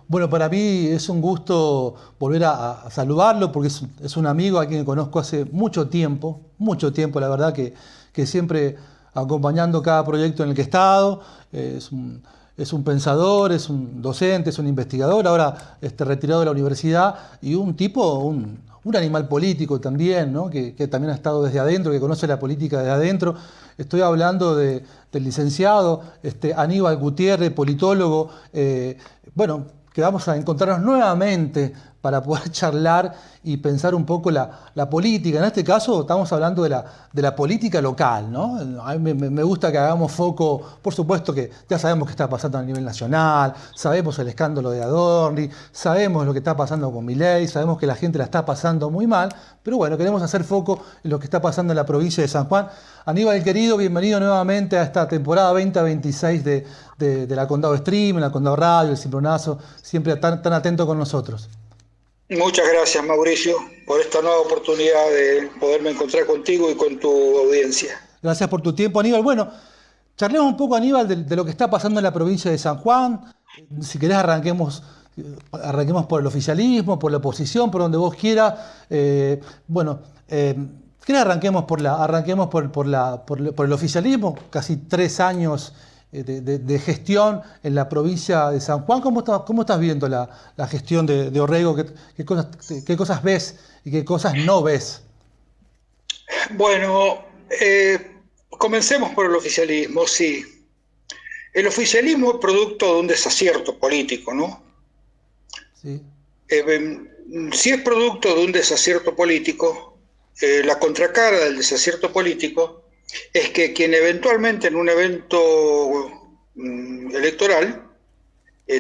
Bueno, para mí es un gusto volver a saludarlo porque es un amigo a quien conozco hace mucho tiempo, la verdad que siempre acompañando cada proyecto en el que he estado. Es un pensador, es un docente, es un investigador, ahora retirado de la universidad y un tipo, un animal político también, ¿no? Que también ha estado desde adentro, que conoce la política desde adentro. Estoy hablando del licenciado Aníbal Gutiérrez, politólogo. Bueno, que vamos a encontrarnos nuevamente para poder charlar y pensar un poco la política. En este caso estamos hablando de la política local, ¿no? A mí me gusta que hagamos foco, por supuesto que ya sabemos qué está pasando a nivel nacional, sabemos el escándalo de Adorni, sabemos lo que está pasando con Milei, sabemos que la gente la está pasando muy mal, pero bueno, queremos hacer foco en lo que está pasando en la provincia de San Juan. Aníbal querido, bienvenido nuevamente a esta temporada 2026 de la Condado Stream, la Condado Radio, el Cimbronazo, siempre tan atento con nosotros. Muchas gracias, Mauricio, por esta nueva oportunidad de poderme encontrar contigo y con tu audiencia. Gracias por tu tiempo, Aníbal. Bueno, charlemos un poco, Aníbal, de lo que está pasando en la provincia de San Juan. Si querés, arranquemos por el oficialismo, por la oposición, por donde vos quieras. Si querés, arranquemos por el oficialismo. Casi 3 años de gestión en la provincia de San Juan. ¿Cómo estás viendo la gestión de Orrego? ¿Qué cosas ves y qué cosas no ves? Bueno, comencemos por el oficialismo, sí. El oficialismo es producto de un desacierto político, ¿no? Sí. Si es producto de un desacierto político, la contracara del desacierto político es que quien eventualmente en un evento electoral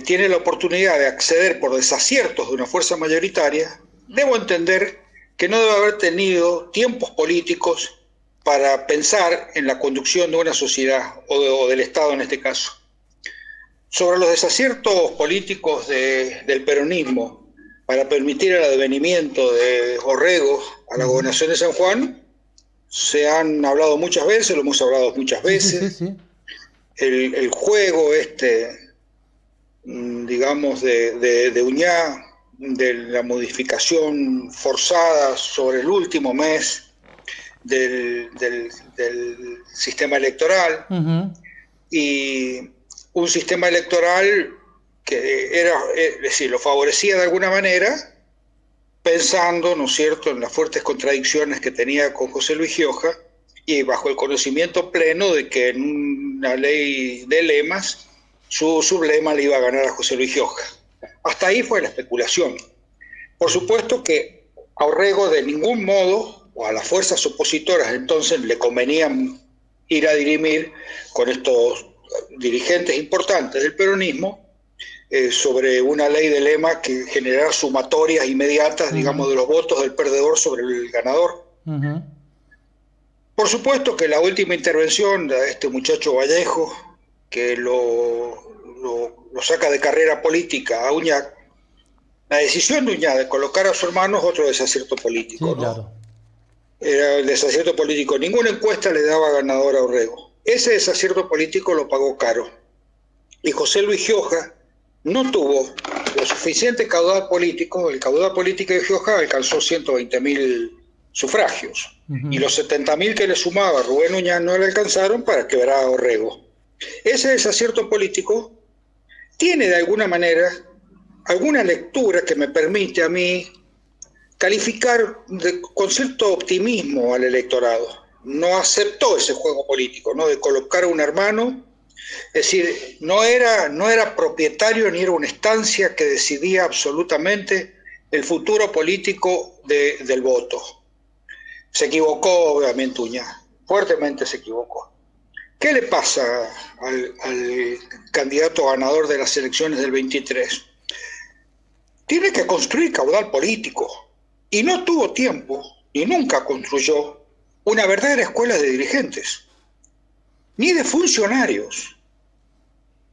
tiene la oportunidad de acceder por desaciertos de una fuerza mayoritaria, debo entender que no debe haber tenido tiempos políticos para pensar en la conducción de una sociedad o del Estado en este caso. Sobre los desaciertos políticos del peronismo para permitir el advenimiento de Orrego a la gobernación de San Juan, se han hablado muchas veces, lo hemos hablado muchas veces. Sí. El juego digamos, de Uñá, de la modificación forzada sobre el último mes del sistema electoral, y un sistema electoral que era, es decir, lo favorecía de alguna manera, pensando, ¿no es cierto?, en las fuertes contradicciones que tenía con José Luis Gioja, y bajo el conocimiento pleno de que en una ley de lemas, su lema le iba a ganar a José Luis Gioja. Hasta ahí fue la especulación. Por supuesto que a Orrego de ningún modo, o a las fuerzas opositoras entonces, le convenía ir a dirimir con estos dirigentes importantes del peronismo sobre una ley de lema que generara sumatorias inmediatas, digamos, de los votos del perdedor sobre el ganador. Por supuesto que la última intervención de este muchacho Vallejo, que lo saca de carrera política a Uñac, la decisión de Uñac de colocar a su hermano es otro desacierto político, Sí, ¿no? claro. Era el desacierto político. Ninguna encuesta le daba ganador a Orrego. Ese desacierto político lo pagó caro. Y José Luis Gioja no tuvo lo suficiente caudal político. El caudal político de Gioja alcanzó 120.000 sufragios. Y los 70.000 que le sumaba Rubén Uñac no le alcanzaron para quebrar a Orrego. Ese desacierto político tiene de alguna manera alguna lectura que me permite a mí calificar con cierto optimismo al electorado. No aceptó ese juego político, ¿no?, de colocar a un hermano. Es decir, no era propietario ni era una estancia que decidía absolutamente el futuro político del voto. Se equivocó, obviamente, Uñac, fuertemente se equivocó. ¿Qué le pasa al candidato ganador de las elecciones del 23? Tiene que construir caudal político, y no tuvo tiempo, y nunca construyó una verdadera escuela de dirigentes, ni de funcionarios.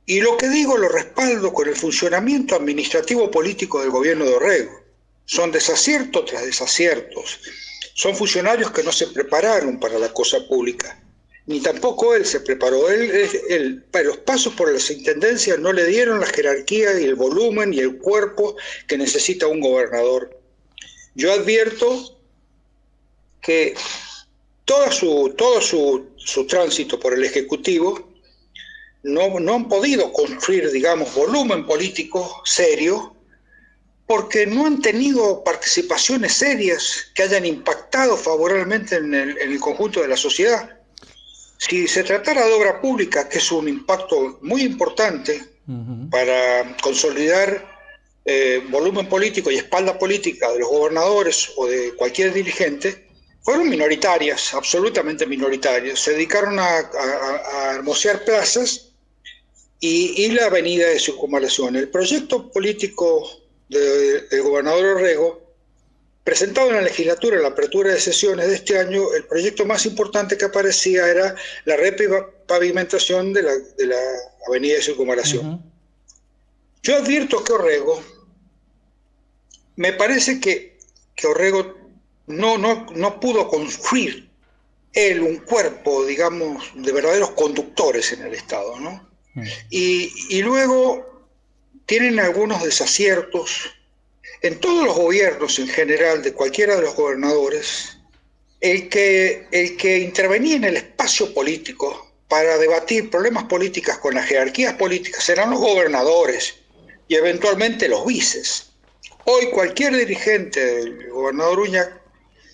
Y lo que digo lo respaldo con el funcionamiento administrativo político del gobierno de Orrego. Son desaciertos tras desaciertos. Son funcionarios que no se prepararon para la cosa pública. ni tampoco él se preparó. Los pasos por las intendencias no le dieron la jerarquía y el volumen y el cuerpo que necesita un gobernador. Yo advierto que todo su tránsito por el Ejecutivo no han podido construir, digamos, volumen político serio, porque no han tenido participaciones serias que hayan impactado favorablemente en el conjunto de la sociedad. Si se tratara de obra pública, que es un impacto muy importante para consolidar volumen político y espalda política de los gobernadores o de cualquier dirigente, fueron minoritarias, absolutamente minoritarias. Se dedicaron a hermosear plazas y la avenida de circunvalación. El proyecto político del gobernador Orrego, presentado en la legislatura en la apertura de sesiones de este año, el proyecto más importante que aparecía era la repavimentación de la avenida de circunvalación. Yo advierto que Orrego, me parece que Orrego no pudo construir él un cuerpo, digamos, de verdaderos conductores en el Estado, ¿no? Y luego tienen algunos desaciertos. En todos los gobiernos en general, de cualquiera de los gobernadores, el que intervenía en el espacio político para debatir problemas políticos con las jerarquías políticas eran los gobernadores y eventualmente los vices. Hoy cualquier dirigente del gobernador Uñac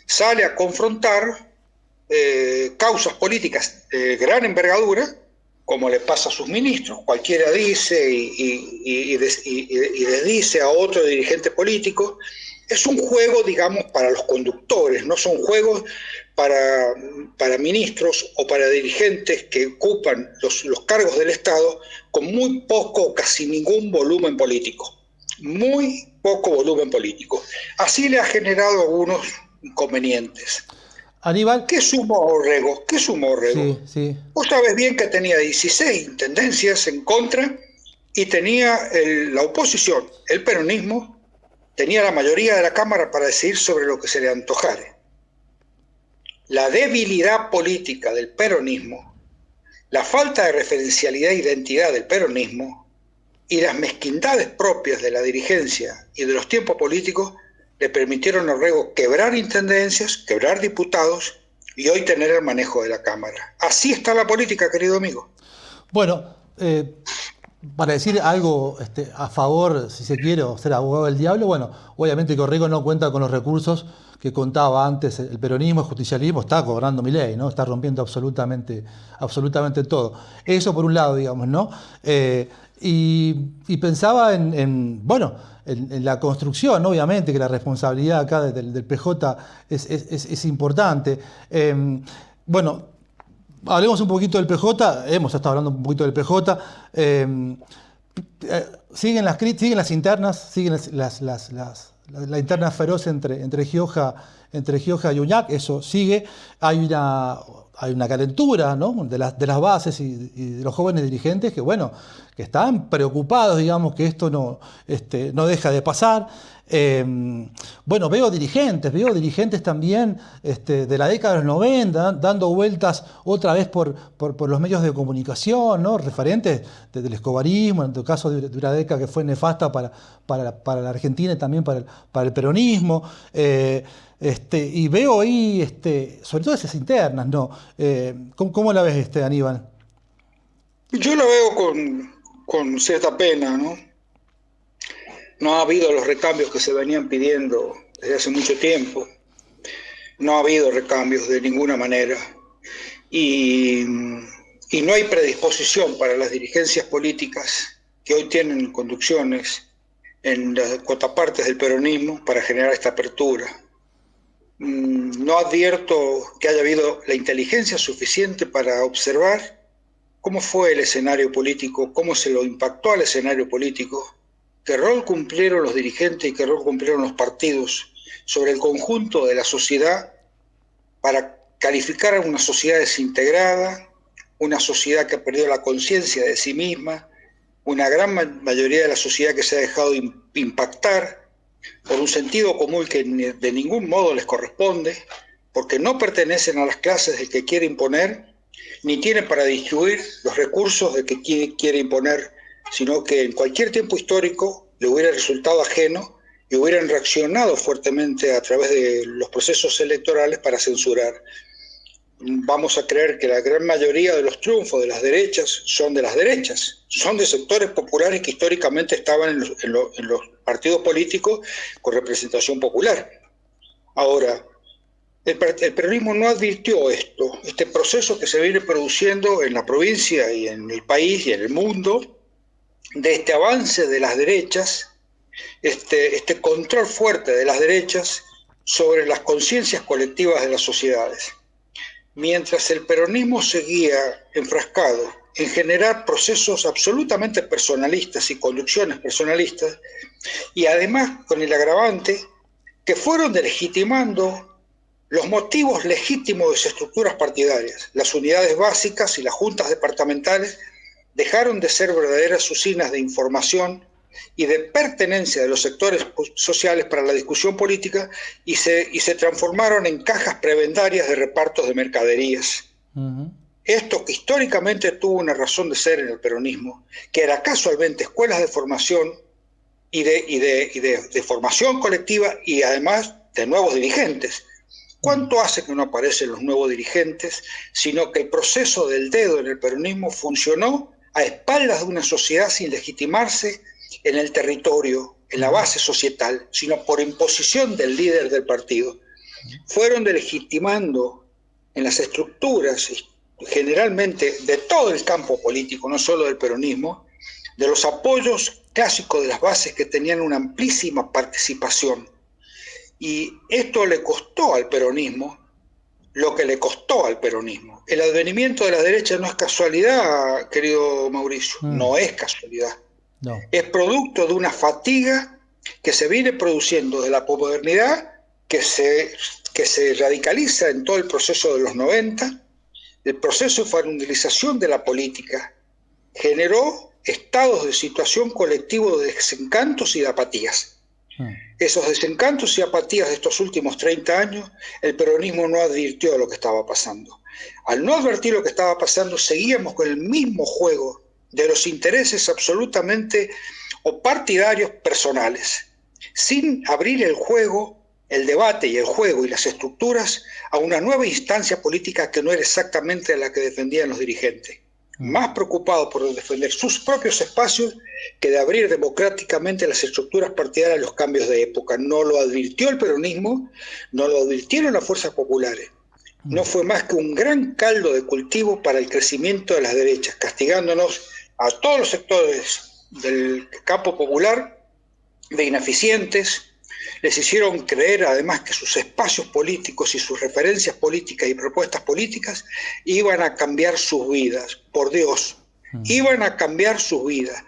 sale a confrontar causas políticas de gran envergadura, como le pasa a sus ministros. Cualquiera dice y desdice a otro dirigente político. Es un juego, digamos, para los conductores, no son juegos para ministros o para dirigentes que ocupan los cargos del Estado con muy poco o casi ningún volumen político. Muy poco volumen político. Así le ha generado algunos inconvenientes. Aníbal. ¿Qué sumó Orrego? Sí, sí. Vos sabés bien que tenía 16 intendencias en contra y tenía la oposición, el peronismo, tenía la mayoría de la Cámara para decidir sobre lo que se le antojare. La debilidad política del peronismo, la falta de referencialidad e identidad del peronismo y las mezquindades propias de la dirigencia y de los tiempos políticos le permitieron a Orrego quebrar intendencias, quebrar diputados y hoy tener el manejo de la Cámara. Así está la política, querido amigo. Bueno, para decir algo a favor, si se quiere, o ser abogado del diablo, bueno, obviamente que Orrego no cuenta con los recursos que contaba antes el peronismo, el justicialismo, está cobrando Milei, ¿no? Está rompiendo absolutamente todo. Eso por un lado, digamos, ¿no? Y pensaba en la construcción, obviamente, que la responsabilidad acá del PJ es importante. Bueno, hablemos un poquito del PJ, hemos estado hablando un poquito del PJ. Siguen las internas, siguen la interna feroz entre Gioja y Uñac, eso sigue. Hay una calentura, ¿no?, de las bases y de los jóvenes dirigentes que están preocupados, digamos, que esto no deja de pasar. Veo dirigentes también de la década de los 90 dando vueltas otra vez por los medios de comunicación, ¿no?, referentes del escobarismo, en todo caso de una década que fue nefasta para la Argentina y también para el peronismo. Y veo ahí, sobre todo esas internas, ¿no? ¿Cómo la ves, Aníbal? Yo la veo con cierta pena, ¿no? No ha habido los recambios que se venían pidiendo desde hace mucho tiempo. No ha habido recambios de ninguna manera. Y no hay predisposición para las dirigencias políticas que hoy tienen conducciones en las contrapartes del peronismo para generar esta apertura. No advierto que haya habido la inteligencia suficiente para observar cómo fue el escenario político, cómo se lo impactó al escenario político, qué rol cumplieron los dirigentes y qué rol cumplieron los partidos sobre el conjunto de la sociedad para calificar a una sociedad desintegrada, una sociedad que ha perdido la conciencia de sí misma, una gran mayoría de la sociedad que se ha dejado impactar por un sentido común que de ningún modo les corresponde, porque no pertenecen a las clases del que quiere imponer ni tiene para distribuir los recursos de que quiere imponer, sino que en cualquier tiempo histórico le hubiera resultado ajeno y hubieran reaccionado fuertemente a través de los procesos electorales para censurar. Vamos a creer que la gran mayoría de los triunfos de las derechas son de las derechas, son de sectores populares que históricamente estaban en los partidos políticos con representación popular. Ahora, el peronismo no advirtió este proceso que se viene produciendo en la provincia y en el país y en el mundo, de este avance de las derechas, este control fuerte de las derechas sobre las conciencias colectivas de las sociedades. Mientras el peronismo seguía enfrascado en generar procesos absolutamente personalistas y conducciones personalistas, y además con el agravante que fueron delegitimando los motivos legítimos de sus estructuras partidarias. Las unidades básicas y las juntas departamentales dejaron de ser verdaderas usinas de información y de pertenencia de los sectores sociales para la discusión política y se transformaron en cajas prebendarias de repartos de mercaderías. Esto que históricamente tuvo una razón de ser en el peronismo, que era casualmente escuelas de formación y de formación colectiva y además de nuevos dirigentes. ¿Cuánto hace que no aparecen los nuevos dirigentes, sino que el proceso del dedo en el peronismo funcionó a espaldas de una sociedad sin legitimarse en el territorio, en la base societal, sino por imposición del líder del partido? Fueron delegitimando en las estructuras, generalmente de todo el campo político, no solo del peronismo, de los apoyos clásicos de las bases que tenían una amplísima participación. Y esto le costó al peronismo lo que le costó al peronismo. El advenimiento de la derecha no es casualidad, querido Mauricio, no es casualidad. No. Es producto de una fatiga que se viene produciendo de la posmodernidad, que se radicaliza en todo el proceso de los 90. El proceso de farandilización de la política generó estados de situación colectivo de desencantos y de apatías. Esos desencantos y apatías de estos últimos 30 años, el peronismo no advirtió de lo que estaba pasando. Al no advertir lo que estaba pasando, seguíamos con el mismo juego de los intereses absolutamente o partidarios personales, sin abrir el juego, el debate y el juego y las estructuras a una nueva instancia política que no era exactamente la que defendían los dirigentes. Más preocupados por defender sus propios espacios que de abrir democráticamente las estructuras partidarias a los cambios de época. No lo advirtió el peronismo, no lo advirtieron las fuerzas populares. No fue más que un gran caldo de cultivo para el crecimiento de las derechas, castigándonos a todos los sectores del campo popular de ineficientes. Les hicieron creer además que sus espacios políticos y sus referencias políticas y propuestas políticas iban a cambiar sus vidas, por Dios, iban a cambiar sus vidas.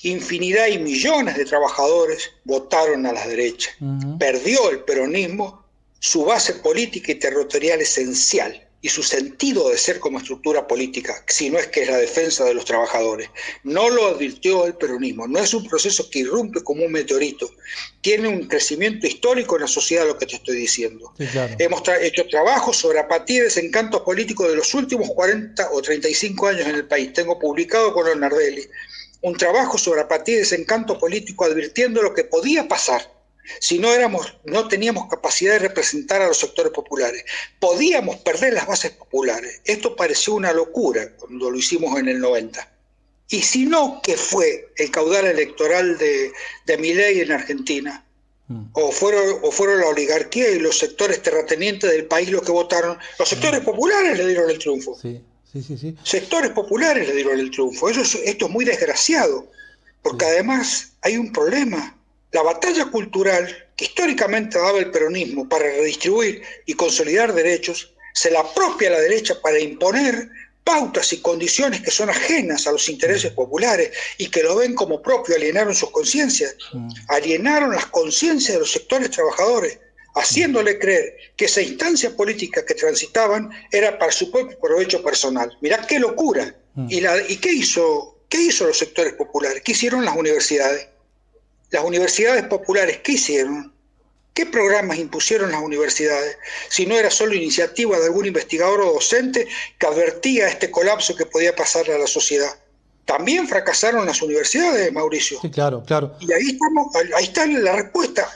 Infinidad y millones de trabajadores votaron a la derecha. Perdió el peronismo su base política y territorial esencial y su sentido de ser como estructura política, si no es que es la defensa de los trabajadores. No lo advirtió el peronismo, no es un proceso que irrumpe como un meteorito, tiene un crecimiento histórico en la sociedad, lo que te estoy diciendo. Sí, claro. Hemos hecho trabajos sobre apatía y desencantos políticos de los últimos 40 o 35 años en el país. Tengo publicado con el Nardelli un trabajo sobre apatía y desencanto político advirtiendo lo que podía pasar si no teníamos capacidad de representar a los sectores populares. Podíamos perder las bases populares. Esto pareció una locura cuando lo hicimos en el 90. Y si no, ¿qué fue el caudal electoral de Milei en Argentina? O fueron la oligarquía y los sectores terratenientes del país los que votaron. Los sectores populares le dieron el triunfo. Sí. Sectores populares le dieron el triunfo. Esto es muy desgraciado, porque además hay un problema. La batalla cultural que históricamente daba el peronismo para redistribuir y consolidar derechos, se la apropia la derecha para imponer pautas y condiciones que son ajenas a los intereses populares y que lo ven como propio. Alienaron sus conciencias, alienaron las conciencias de los sectores trabajadores, haciéndole creer que esa instancia política que transitaban era para su propio provecho personal. Mirá qué locura. ¿Y qué hizo los sectores populares? ¿Qué hicieron las universidades? Las universidades populares, ¿qué hicieron? ¿Qué programas impusieron las universidades? Si no era solo iniciativa de algún investigador o docente que advertía este colapso que podía pasar a la sociedad. También fracasaron las universidades, Mauricio. Sí, claro, claro. Y ahí está la respuesta,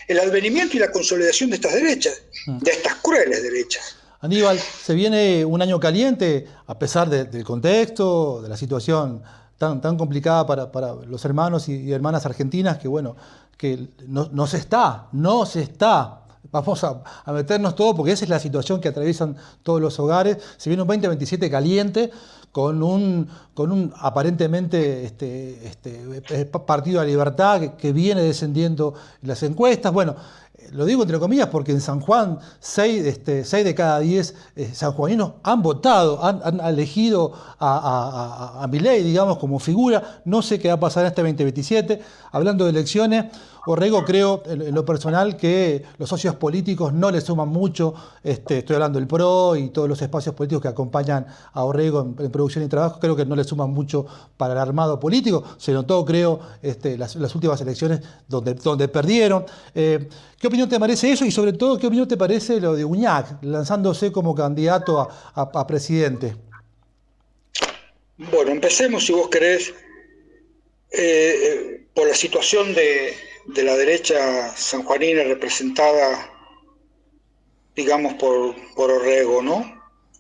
el advenimiento y la consolidación de estas derechas, de estas crueles derechas. Aníbal, se viene un año caliente, a pesar del contexto, de la situación tan complicada para los hermanos y hermanas argentinas, que bueno, que no se está. Vamos a meternos todo, porque esa es la situación que atraviesan todos los hogares. Se viene un 2027 caliente, con un aparentemente Partido de la Libertad que viene descendiendo en las encuestas. Bueno, lo digo entre comillas porque en San Juan 6 de cada 10 sanjuaninos han votado, han elegido a Milei, digamos, como figura. No sé qué va a pasar en este 2027. Hablando de elecciones, Orrego, creo en lo personal que los socios políticos no le suman mucho. Estoy hablando del PRO y todos los espacios políticos que acompañan a Orrego en producción y trabajo, creo que no le suman mucho para el armado político. Se notó, creo, las últimas elecciones donde perdieron. ¿Qué opinión te merece eso? Y sobre todo, ¿qué opinión te parece lo de Uñac, lanzándose como candidato a presidente? Bueno, empecemos, si vos querés, por la situación de la derecha sanjuanina representada, digamos, por Orrego, ¿no?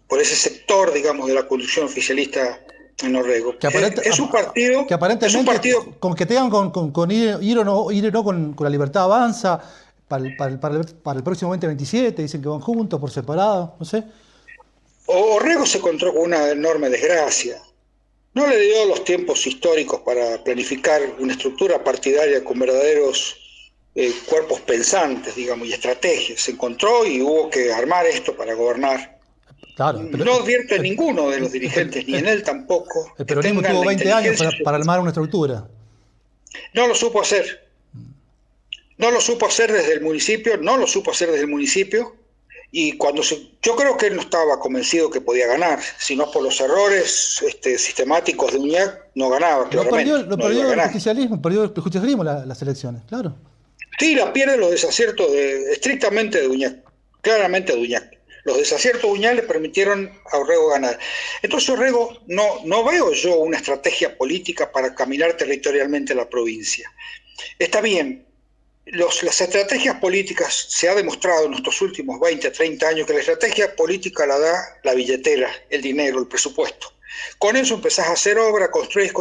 Por ese sector, digamos, de la conducción oficialista en Orrego. Es un partido que aparentemente coquetean con ir o no con la Libertad Avanza para el próximo 2027, dicen que van juntos, por separado, no sé. Orrego se encontró con una enorme desgracia. No le dio los tiempos históricos para planificar una estructura partidaria con verdaderos cuerpos pensantes, digamos, y estrategias. Se encontró y hubo que armar esto para gobernar. Claro, no advierte ninguno de los dirigentes, ni en él tampoco. El peronismo tuvo 20 años para armar una estructura. No lo supo hacer. No lo supo hacer desde el municipio, y yo creo que él no estaba convencido que podía ganar, sino por los errores sistemáticos de Uñac no ganaba, claramente. Lo perdió el justicialismo las elecciones, claro. Sí, la pierde los desaciertos estrictamente de Uñac, claramente de Uñac. Los desaciertos de Uñac le permitieron a Orrego ganar. Entonces Orrego, no veo yo una estrategia política para caminar territorialmente la provincia. Está bien. Las estrategias políticas, se ha demostrado en estos últimos 20, 30 años que la estrategia política la da la billetera, el dinero, el presupuesto. Con eso empezás a hacer obra, construís,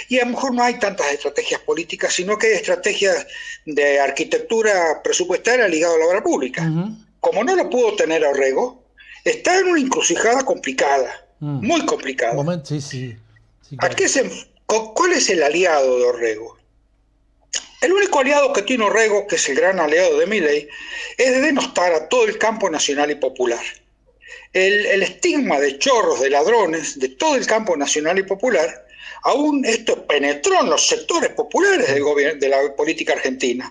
y a lo mejor no hay tantas estrategias políticas, sino que hay estrategias de arquitectura presupuestaria ligada a la obra pública. Como no lo pudo tener Orrego, está en una encrucijada complicada, muy complicada. Sí, claro. ¿Cuál es el aliado de Orrego? El único aliado que tiene Orrego, que es el gran aliado de Milei, es de denostar a todo el campo nacional y popular. El estigma de chorros, de ladrones, de todo el campo nacional y popular, aún esto penetró en los sectores populares del gobierno, de la política argentina.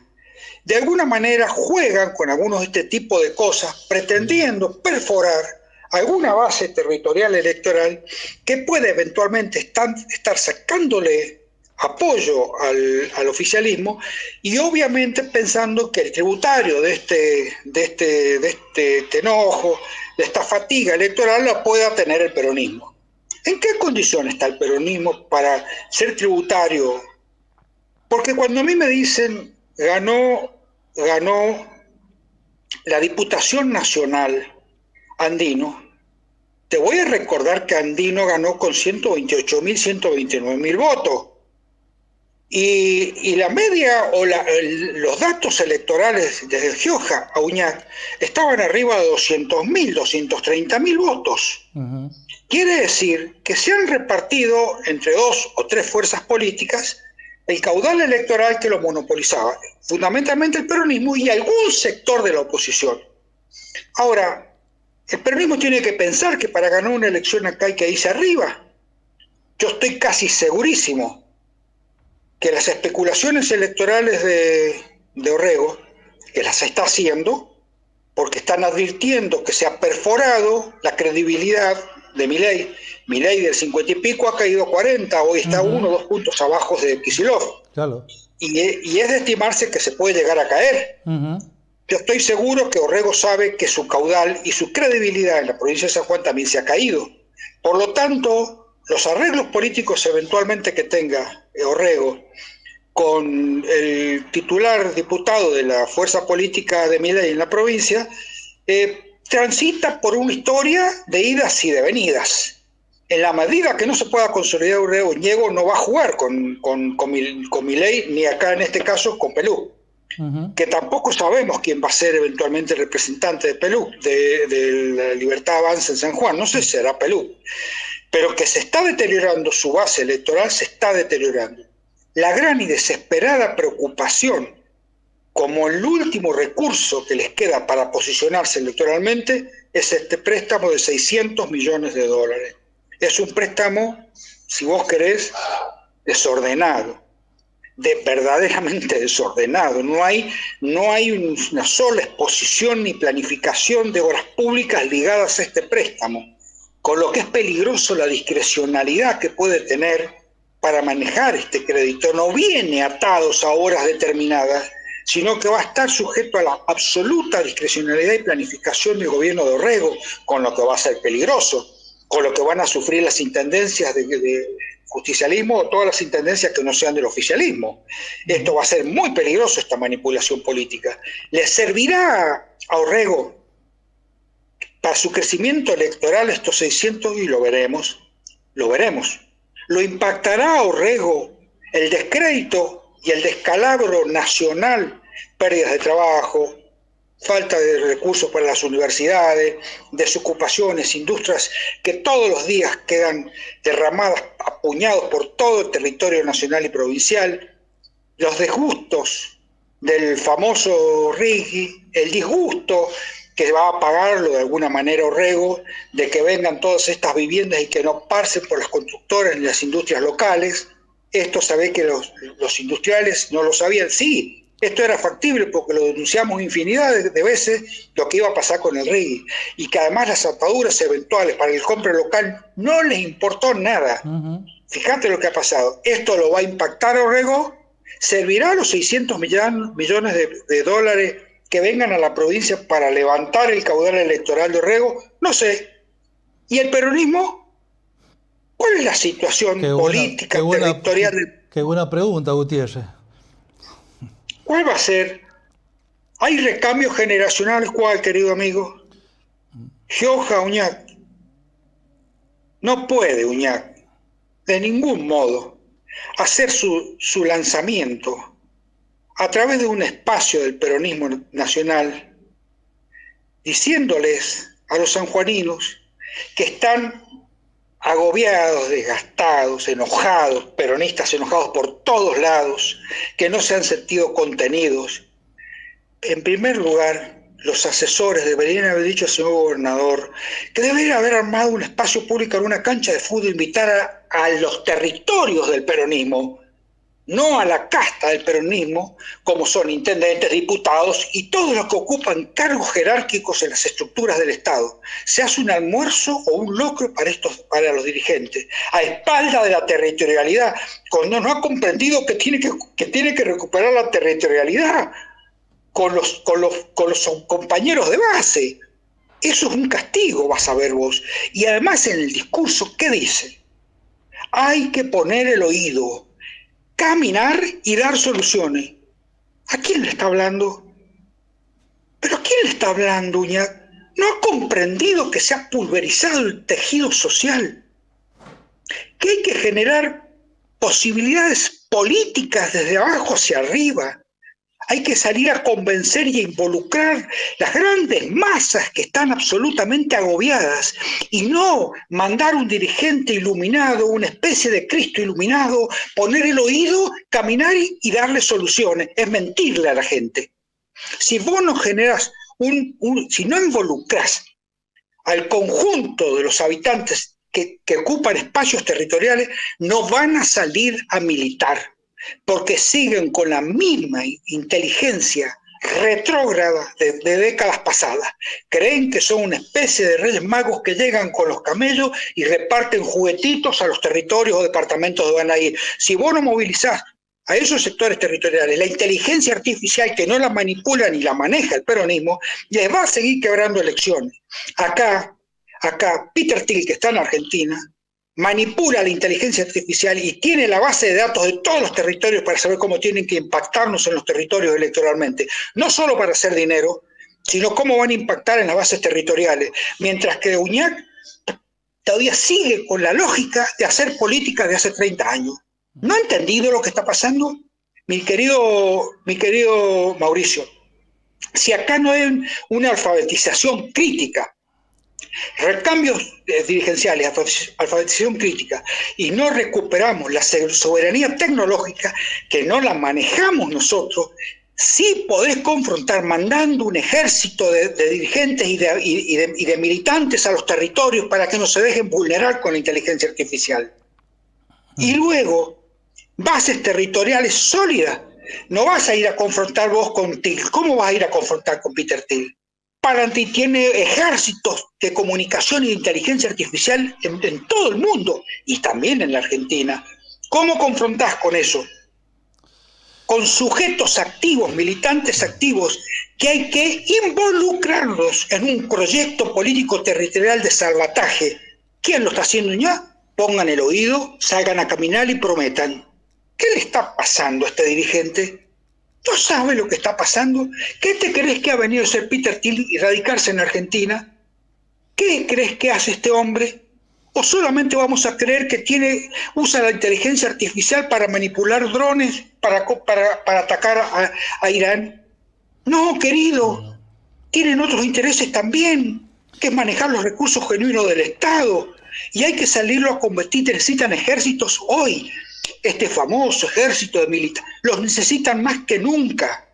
De alguna manera juegan con algunos de este tipo de cosas, pretendiendo perforar alguna base territorial electoral que puede eventualmente estar sacándole apoyo al oficialismo, y obviamente pensando que el tributario de este enojo, de esta fatiga electoral, la pueda tener el peronismo. ¿En qué condiciones está el peronismo para ser tributario? Porque cuando a mí me dicen ganó la Diputación Nacional Andino, te voy a recordar que Andino ganó con 128.000, 129.000 votos. Y la media o los datos electorales desde Gioja a Uñac estaban arriba de 200.000, 230.000 votos. Quiere decir que se han repartido entre 2 o 3 fuerzas políticas el caudal electoral que lo monopolizaba, fundamentalmente el peronismo y algún sector de la oposición. Ahora, el peronismo tiene que pensar que para ganar una elección acá hay que irse arriba. Yo estoy casi segurísimo que las especulaciones electorales de Orrego, que las está haciendo, porque están advirtiendo que se ha perforado la credibilidad de Milei. Milei del 50 y pico ha caído a 40, hoy está 1 o 2 puntos abajo de Kicillof. Claro. Y es de estimarse que se puede llegar a caer. Yo estoy seguro que Orrego sabe que su caudal y su credibilidad en la provincia de San Juan también se ha caído. Por lo tanto, los arreglos políticos eventualmente que tenga Orrego con el titular diputado de la fuerza política de Milei en la provincia, transita por una historia de idas y de venidas. En la medida que no se pueda consolidar Orrego, Ñego no va a jugar con Milei, ni acá en este caso con Pelú. Que tampoco sabemos quién va a ser eventualmente el representante de Pelú, de la Libertad Avanza en San Juan. No sé si será Pelú, pero que se está deteriorando su base electoral, se está deteriorando. La gran y desesperada preocupación, como el último recurso que les queda para posicionarse electoralmente, es este préstamo de $600 millones. Es un préstamo, si vos querés, desordenado, verdaderamente desordenado. No hay una sola exposición ni planificación de obras públicas ligadas a este préstamo, con lo que es peligroso la discrecionalidad que puede tener para manejar este crédito. No viene atados a horas determinadas, sino que va a estar sujeto a la absoluta discrecionalidad y planificación del gobierno de Orrego, con lo que va a ser peligroso, con lo que van a sufrir las intendencias de justicialismo o todas las intendencias que no sean del oficialismo. Esto va a ser muy peligroso, esta manipulación política. ¿Le servirá a Orrego para su crecimiento electoral estos 600? Y lo veremos, lo veremos. ¿Lo impactará a Orrego el descrédito y el descalabro nacional, pérdidas de trabajo, falta de recursos para las universidades, desocupaciones, industrias que todos los días quedan derramadas a puñados por todo el territorio nacional y provincial, los disgustos del famoso Riggi, el disgusto que va a pagarlo de alguna manera Orrego, de que vengan todas estas viviendas y que no pasen por las constructoras ni las industrias locales? Esto sabe que los industriales no lo sabían. Sí, esto era factible porque lo denunciamos infinidad de veces, lo que iba a pasar con el Riggi, y que además las ataduras eventuales para el compra local no les importó nada. Fíjate lo que ha pasado. Esto lo va a impactar a Orrego. ¿Servirá los $600 millones de dólares que vengan a la provincia para levantar el caudal electoral de Orrego? No sé. ¿Y el peronismo? ¿Cuál es la situación política, territorial? Qué buena pregunta, Gutiérrez. ¿Cuál va a ser? ¿Hay recambio generacional? ¿Cuál, querido amigo? Gioja Uñac. No puede Uñac, de ningún modo, hacer su lanzamiento a través de un espacio del peronismo nacional, diciéndoles a los sanjuaninos que están agobiados, desgastados, enojados, peronistas enojados por todos lados, que no se han sentido contenidos. En primer lugar, los asesores deberían haber dicho al señor gobernador que debería haber armado un espacio público en una cancha de fútbol, invitar a los territorios del peronismo, no a la casta del peronismo, como son intendentes, diputados y todos los que ocupan cargos jerárquicos en las estructuras del Estado. Se hace un almuerzo o un locro para los dirigentes, a espalda de la territorialidad, cuando no ha comprendido que tiene que recuperar la territorialidad con los compañeros de base. Eso es un castigo, vas a ver vos. Y además en el discurso, ¿qué dice? Hay que poner el oído, caminar y dar soluciones. ¿A quién le está hablando? ¿Pero a quién le está hablando, Uñac? ¿No ha comprendido que se ha pulverizado el tejido social? Que hay que generar posibilidades políticas desde abajo hacia arriba. Hay que salir a convencer y a involucrar las grandes masas que están absolutamente agobiadas y no mandar un dirigente iluminado, una especie de Cristo iluminado, poner el oído, caminar y darle soluciones. Es mentirle a la gente. Si vos no generas si no involucras al conjunto de los habitantes que ocupan espacios territoriales, no van a salir a militar, porque siguen con la misma inteligencia retrógrada de décadas pasadas. Creen que son una especie de reyes magos que llegan con los camellos y reparten juguetitos a los territorios o departamentos donde van a ir. Si vos no movilizás a esos sectores territoriales la inteligencia artificial que no la manipula ni la maneja el peronismo, les va a seguir quebrando elecciones. Acá, Peter Thiel, que está en Argentina, manipula la inteligencia artificial y tiene la base de datos de todos los territorios para saber cómo tienen que impactarnos en los territorios electoralmente. No solo para hacer dinero, sino cómo van a impactar en las bases territoriales. Mientras que Uñac todavía sigue con la lógica de hacer política de hace 30 años. ¿No ha entendido lo que está pasando? Mi querido Mauricio, si acá no hay una alfabetización crítica, recambios dirigenciales, alfabetización crítica, y no recuperamos la soberanía tecnológica, que no la manejamos nosotros, sí podés confrontar mandando un ejército de dirigentes y de militantes a los territorios para que no se dejen vulnerar con la inteligencia artificial. Y luego, bases territoriales sólidas. No vas a ir a confrontar vos con Thiel. ¿Cómo vas a ir a confrontar con Peter Thiel? Palantir tiene ejércitos de comunicación y de inteligencia artificial en todo el mundo y también en la Argentina. ¿Cómo confrontás con eso? Con sujetos activos, militantes activos, que hay que involucrarlos en un proyecto político territorial de salvataje. ¿Quién lo está haciendo ya? Pongan el oído, salgan a caminar y prometan. ¿Qué le está pasando a este dirigente? ¿No sabe lo que está pasando? ¿Qué te crees que ha venido a ser Peter Thiel y radicarse en Argentina? ¿Qué crees que hace este hombre? ¿O solamente vamos a creer que usa la inteligencia artificial para manipular drones, para atacar a Irán? No, querido, tienen otros intereses también, que es manejar los recursos genuinos del Estado. Y hay que salirlo a combatir, necesitan ejércitos hoy. Este famoso ejército de militares, los necesitan más que nunca,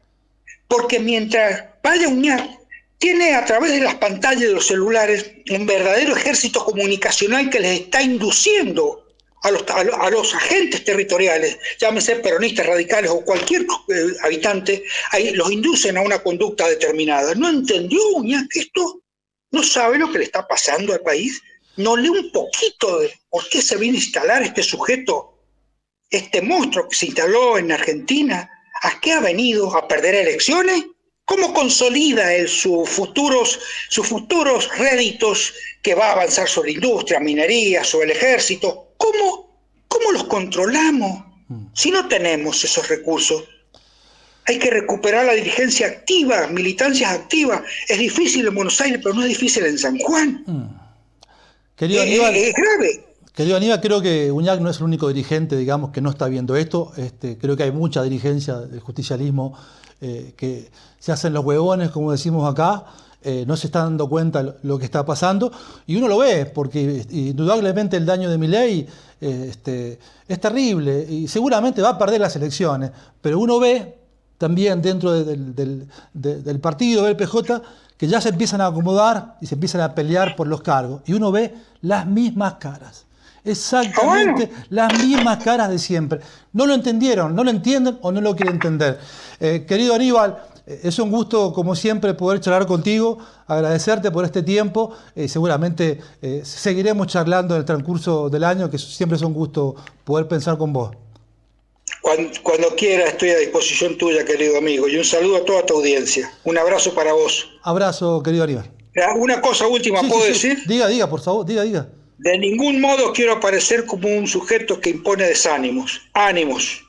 porque mientras vaya Uñac, tiene a través de las pantallas de los celulares un verdadero ejército comunicacional que les está induciendo a los agentes territoriales, llámese peronistas radicales o cualquier habitante, ahí los inducen a una conducta determinada. ¿No entendió Uñac esto? ¿No sabe lo que le está pasando al país? ¿No lee un poquito de por qué se viene a instalar este sujeto? Este monstruo que se instaló en Argentina, ¿a qué ha venido? ¿A perder elecciones? ¿Cómo consolida él sus futuros réditos que va a avanzar sobre industria, minería, sobre el ejército? ¿Cómo los controlamos si no tenemos esos recursos? Hay que recuperar la dirigencia activa, militancias activas. Es difícil en Buenos Aires, pero no es difícil en San Juan. Querido Aníbal, es grave. Querido Aníbal, creo que Uñac no es el único dirigente, digamos, que no está viendo esto. Creo que hay mucha dirigencia del justicialismo que se hacen los huevones, como decimos acá, no se están dando cuenta de lo que está pasando. Y uno lo ve, porque indudablemente el daño de Milei es terrible y seguramente va a perder las elecciones. Pero uno ve también dentro del partido, del PJ, que ya se empiezan a acomodar y se empiezan a pelear por los cargos. Y uno ve las mismas caras. Exactamente las mismas caras de siempre. No lo entendieron, no lo entienden o no lo quieren entender. Querido Aníbal, es un gusto, como siempre, poder charlar contigo, agradecerte por este tiempo. Seguramente seguiremos charlando en el transcurso del año, que siempre es un gusto poder pensar con vos. Cuando quiera estoy a disposición tuya, querido amigo, y un saludo a toda tu audiencia. Un abrazo para vos. Abrazo, querido Aníbal. Una cosa última, ¿puedo decir? Diga, por favor, diga. De ningún modo quiero aparecer como un sujeto que impone desánimos. Ánimos.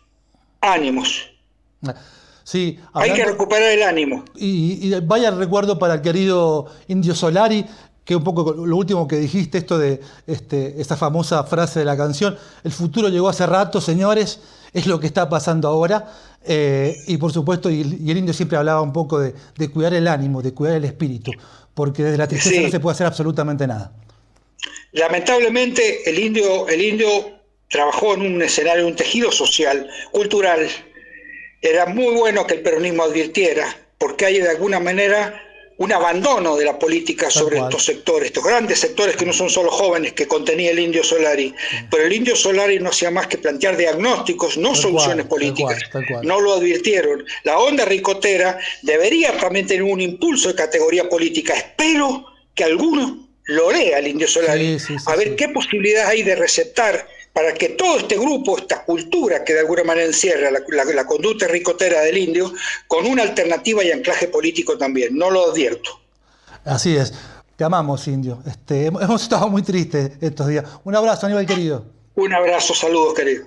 Sí, hay que recuperar el ánimo. Y vaya recuerdo para el querido Indio Solari, que un poco lo último que dijiste, esto de esta famosa frase de la canción, el futuro llegó hace rato, señores, es lo que está pasando ahora. Y por supuesto, y el Indio siempre hablaba un poco de cuidar el ánimo, de cuidar el espíritu, porque desde la tristeza no se puede hacer absolutamente nada. Lamentablemente el indio trabajó en un escenario, un tejido social, cultural. Era muy bueno que el peronismo advirtiera, porque hay de alguna manera un abandono de la política sobre estos sectores, estos grandes sectores que no son solo jóvenes que contenía el Indio Solari, pero el Indio Solari no hacía más que plantear diagnósticos, no soluciones políticas, no lo advirtieron. La onda ricotera debería también tener un impulso de categoría política. Espero que alguno lo lea el Indio Solari, a ver qué posibilidades hay de receptar para que todo este grupo, esta cultura que de alguna manera encierra la conducta ricotera del indio, con una alternativa y anclaje político también. No lo advierto. Así es. Te amamos, Indio. Hemos estado muy tristes estos días. Un abrazo, Aníbal querido. Un abrazo, saludos, querido.